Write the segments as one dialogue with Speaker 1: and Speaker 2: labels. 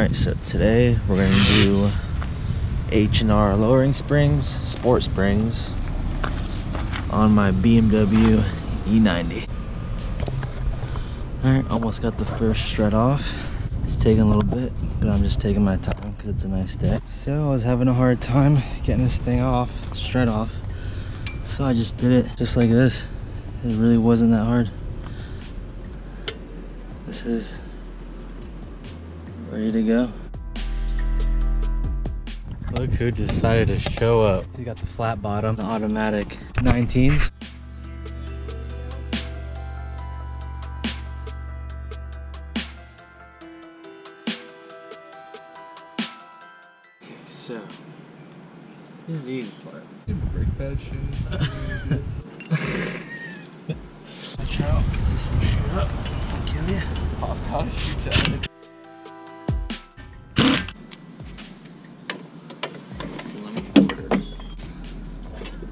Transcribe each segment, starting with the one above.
Speaker 1: Alright, so today we're going to do H&R lowering springs, sport springs, on my BMW E90. Alright, almost got the first strut off. It's taking a little bit, but I'm just taking my time because it's a nice day. So I was having a hard time getting this thing off, strut off. So I just did it just like this. It really wasn't that hard. This is ready to go. Look who decided to show up. He got the flat bottom, the automatic 19s. Okay, so this is the easy part.
Speaker 2: Brake pad shoes.
Speaker 1: Watch out, because this will shoot up. I'll kill you.
Speaker 2: Pop out, shoots out.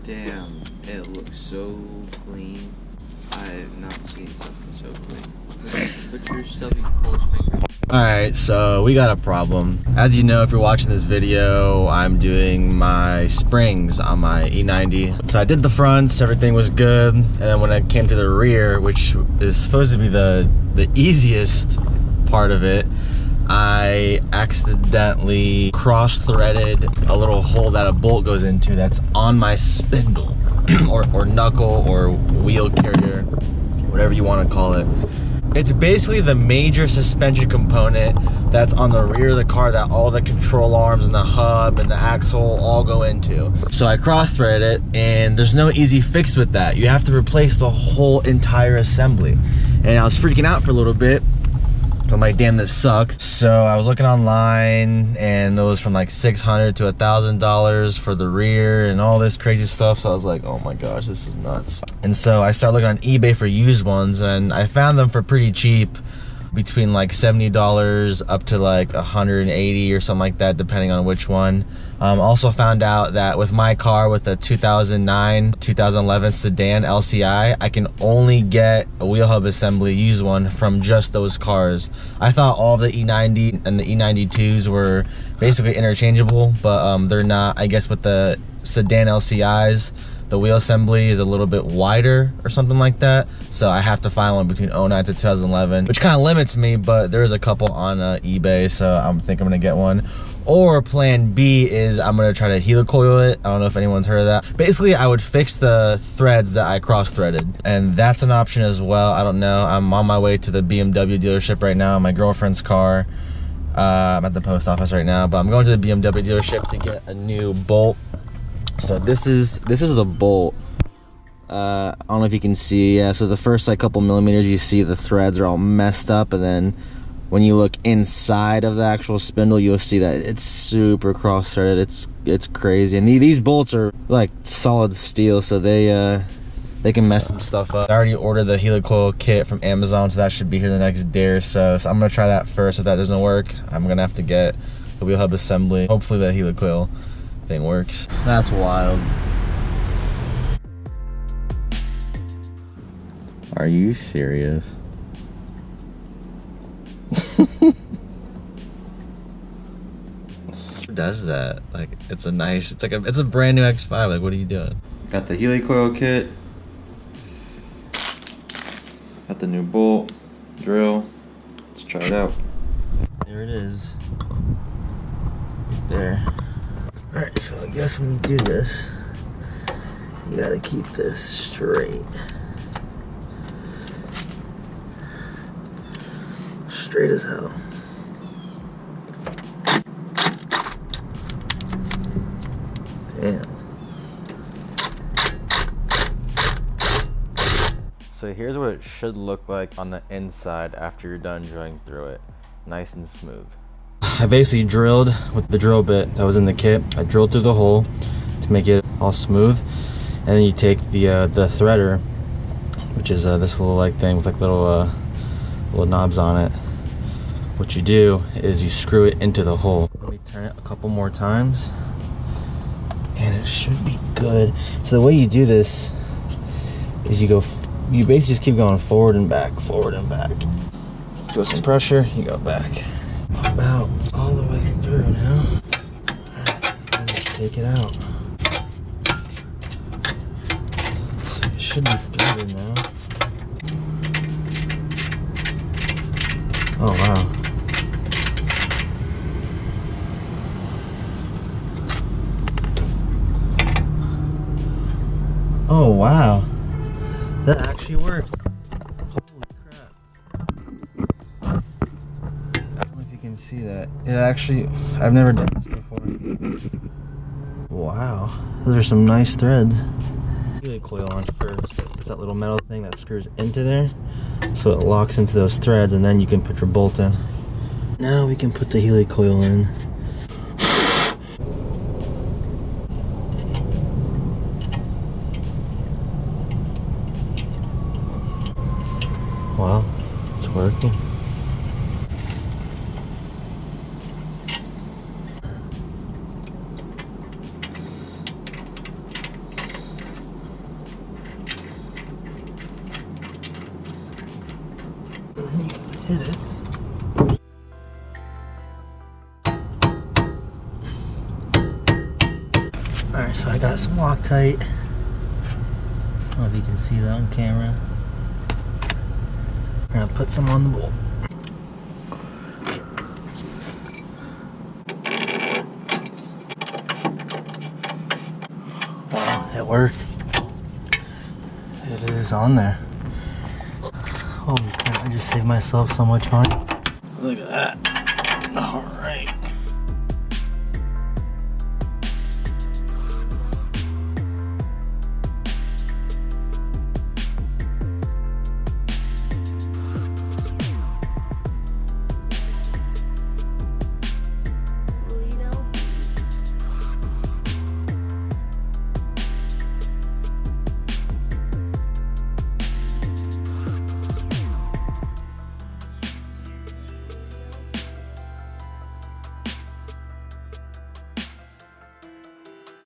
Speaker 2: Damn, it looks so clean. I have not seen something so clean. Put your stubby close finger.
Speaker 1: Alright, so we got a problem. As you know, if you're watching this video, I'm doing my springs on my E90. So I did the fronts, everything was good, and then when it came to the rear, which is supposed to be the easiest part of it, I accidentally cross-threaded a little hole that a bolt goes into that's on my spindle or knuckle or wheel carrier, whatever you want to call it. It's basically the major suspension component that's on the rear of the car that all the control arms and the hub and the axle all go into. So I cross-threaded it, and there's no easy fix with that. You have to replace the whole entire assembly. And I was freaking out for a little bit. I'm like, damn, this sucks. So I was looking online, and it was from like $600 to $1,000 for the rear and all this crazy stuff. So I was like, oh my gosh, this is nuts. And so I started looking on eBay for used ones, and I found them for pretty cheap, between like $70 up to like $180 or something like that, depending on which one. Also found out that with my car, with a 2009-2011 sedan LCI, I can only get a wheel hub assembly used one from just those cars. I thought all the E90 and the E92s were basically interchangeable, but they're not. I guess with the sedan LCIs, the wheel assembly is a little bit wider or something like that. So I have to find one between 09 to 2011, which kind of limits me, but there's a couple on eBay, so I think I'm gonna get one. Or plan B is I'm gonna try to heli coil it. I don't know if anyone's heard of that. Basically, I would fix the threads that I cross-threaded, and that's an option as well. I don't know. I'm on my way to the BMW dealership right now in my girlfriend's car. I'm at the post office right now, but I'm going to the BMW dealership to get a new bolt. So this is the bolt. I don't know if you can see. Yeah, so the first like couple millimeters, you see the threads are all messed up, and then when you look inside of the actual spindle, you'll see that it's super cross-threaded. It's crazy, and these bolts are like solid steel, so they can mess some stuff up. I already ordered the heli coil kit from Amazon, so that should be here the next day or so. So I'm gonna try that first. If that doesn't work, I'm gonna have to get the wheel hub assembly. Hopefully the heli coil thing works. That's wild. Are you serious? Who does that? Like, it's a brand new X5. Like, what are you doing? Got the heli coil kit. Got the new bolt, drill. Let's try it out. There it is. Right there. Alright, so I guess when you do this, you gotta keep this straight. Straight as hell. Damn. So here's what it should look like on the inside after you're done drilling through it. Nice and smooth. I basically drilled with the drill bit that was in the kit. I drilled through the hole to make it all smooth, and then you take the threader, which is this little like thing with like little knobs on it. What you do is you screw it into the hole. Let me turn it a couple more times, and it should be good. So the way you do this is you basically just keep going forward and back, forward and back. Go some pressure, you go back. about all the way through now. Let's take it out. So it should be threaded now. Oh wow. Oh wow. That actually worked. Holy crap. I don't know if you can see that. It actually, I've never done this before. Wow. Those are some nice threads. Heli coil on first. It's that little metal thing that screws into there. So it locks into those threads and then you can put your bolt in. Now we can put the heli coil in. Wow, it's working. Hit it. Alright, so I got some Loctite. I don't know if you can see that on camera. I'm gonna put some on the bolt. Wow, it worked. It is on there. Holy crap, I just saved myself so much money. Look at that. Alright.